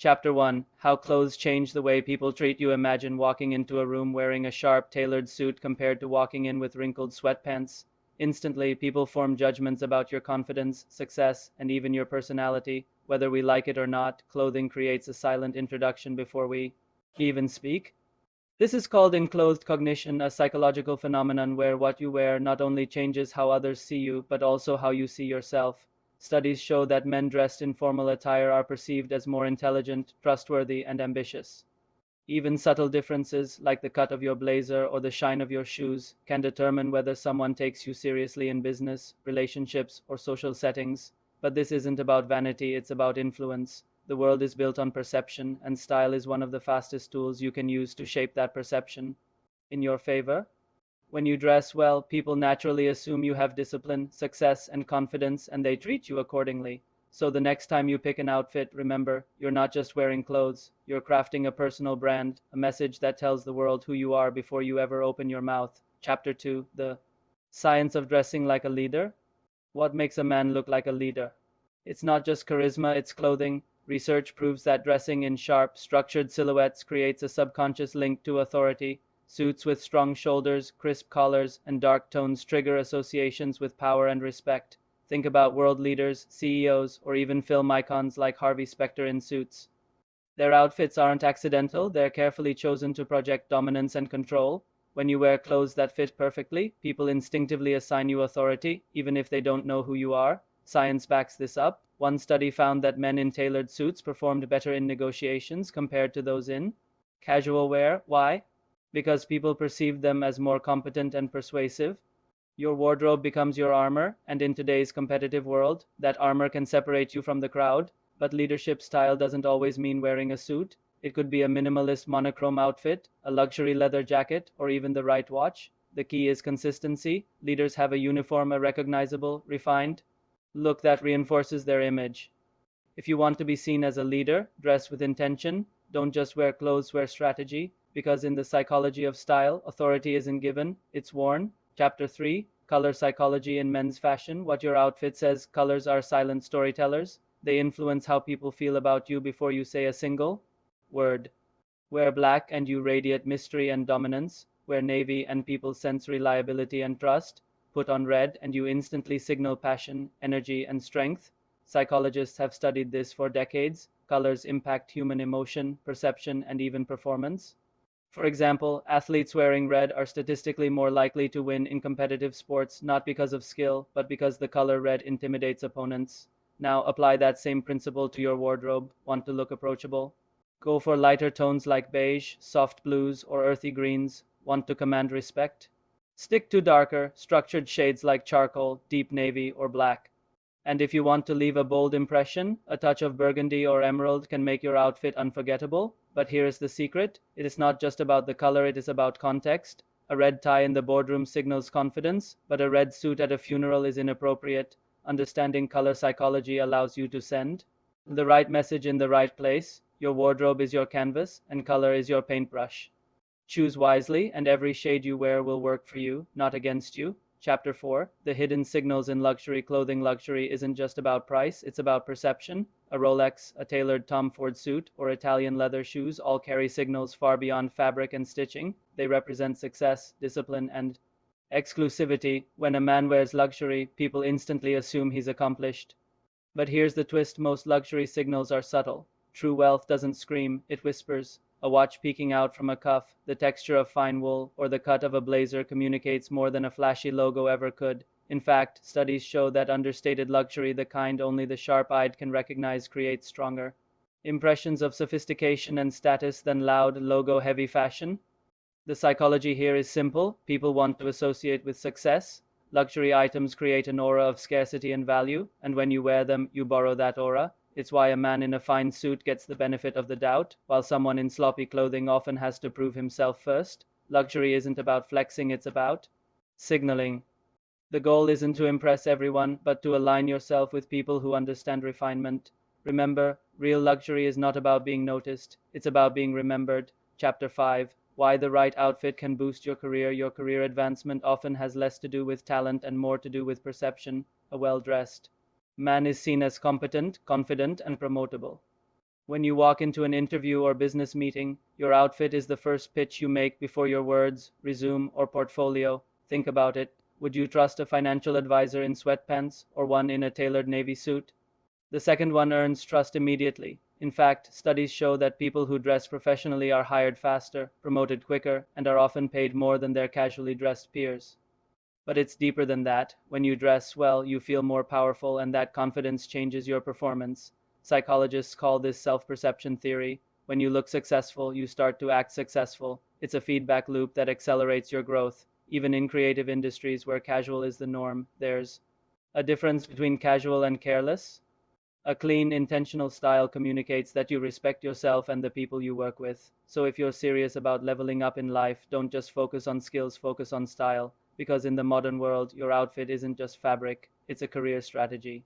Chapter 1: How Clothes Change the Way People Treat You. Imagine walking into a room wearing a sharp, tailored suit compared to walking in with wrinkled sweatpants. Instantly, people form judgments about your confidence, success, and even your personality. Whether we like it or not, clothing creates a silent introduction before we even speak. This is called enclothed cognition, a psychological phenomenon where what you wear not only changes how others see you, but also how you see yourself. Studies show that men dressed in formal attire are perceived as more intelligent, trustworthy, and ambitious. Even subtle differences, like the cut of your blazer or the shine of your shoes, can determine whether someone takes you seriously in business, relationships, or social settings. But this isn't about vanity, it's about influence. The world is built on perception, and style is one of the fastest tools you can use to shape that perception in your favor. When you dress well, people naturally assume you have discipline, success, and confidence, and they treat you accordingly. So the next time you pick an outfit, remember, you're not just wearing clothes, you're crafting a personal brand, a message that tells the world who you are before you ever open your mouth. Chapter 2: The Science of Dressing Like a Leader. What makes a man look like a leader? It's not just charisma, it's clothing. Research proves that dressing in sharp, structured silhouettes creates a subconscious link to authority. Suits with strong shoulders, crisp collars, and dark tones trigger associations with power and respect. Think about world leaders, CEOs, or even film icons like Harvey Specter in Suits. Their outfits aren't accidental, they're carefully chosen to project dominance and control. When you wear clothes that fit perfectly, people instinctively assign you authority, even if they don't know who you are. Science backs this up. One study found that men in tailored suits performed better in negotiations compared to those in casual wear. Why? Because people perceived them as more competent and persuasive. Your wardrobe becomes your armor, and in today's competitive world, that armor can separate you from the crowd. But leadership style doesn't always mean wearing a suit. It could be a minimalist monochrome outfit, a luxury leather jacket, or even the right watch. The key is consistency. Leaders have a uniform, a recognizable, refined look that reinforces their image. If you want to be seen as a leader, dress with intention. Don't just wear clothes, wear strategy. Because in the psychology of style, authority isn't given, it's worn. Chapter 3: Color Psychology in Men's Fashion. What your outfit says. Colors are silent storytellers. They influence how people feel about you before you say a single word. Wear black and you radiate mystery and dominance. Wear navy and people sense reliability and trust. Put on red and you instantly signal passion, energy, and strength. Psychologists have studied this for decades. Colors impact human emotion, perception, and even performance. For example, athletes wearing red are statistically more likely to win in competitive sports, not because of skill, but because the color red intimidates opponents. Now apply that same principle to your wardrobe. Want to look approachable? Go for lighter tones like beige, soft blues, or earthy greens. Want to command respect? Stick to darker, structured shades like charcoal, deep navy, or black. And if you want to leave a bold impression, a touch of burgundy or emerald can make your outfit unforgettable. But here is the secret: it is not just about the color, it is about context. A red tie in the boardroom signals confidence, but a red suit at a funeral is inappropriate. Understanding color psychology allows you to send the right message in the right place. Your wardrobe is your canvas, and color is your paintbrush. Choose wisely, and every shade you wear will work for you, not against you. Chapter 4: The Hidden Signals in Luxury Clothing. Luxury isn't just about price, it's about perception. A Rolex, a tailored Tom Ford suit, or Italian leather shoes all carry signals far beyond fabric and stitching. They represent success, discipline, and exclusivity. When a man wears luxury, people instantly assume he's accomplished. But here's the twist: most luxury signals are subtle. True wealth doesn't scream, it whispers. A watch peeking out from a cuff, the texture of fine wool, or the cut of a blazer communicates more than a flashy logo ever could. In fact, studies show that understated luxury, the kind only the sharp-eyed can recognize, creates stronger impressions of sophistication and status than loud, logo-heavy fashion. The psychology here is simple. People want to associate with success. Luxury items create an aura of scarcity and value, and when you wear them, you borrow that aura. It's why a man in a fine suit gets the benefit of the doubt, while someone in sloppy clothing often has to prove himself first. Luxury isn't about flexing, it's about signaling. The goal isn't to impress everyone, but to align yourself with people who understand refinement. Remember, real luxury is not about being noticed, it's about being remembered. Chapter 5: Why the right outfit can boost your career. Your career advancement often has less to do with talent and more to do with perception. A well-dressed man is seen as competent, confident, and promotable. When you walk into an interview or business meeting, your outfit is the first pitch you make before your words, resume, or portfolio. Think about it. Would you trust a financial advisor in sweatpants or one in a tailored navy suit? The second one earns trust immediately. In fact, studies show that people who dress professionally are hired faster, promoted quicker, and are often paid more than their casually dressed peers. But it's deeper than that. When you dress well, you feel more powerful, and that confidence changes your performance. Psychologists call this self perception theory. When you look successful, you start to act successful. It's a feedback loop that accelerates your growth. Even in creative industries where casual is the norm, there's a difference between casual and careless. A clean, intentional style communicates that you respect yourself and the people you work with. So if you're serious about leveling up in life, don't just focus on skills, focus on style. Because in the modern world, your outfit isn't just fabric, it's a career strategy.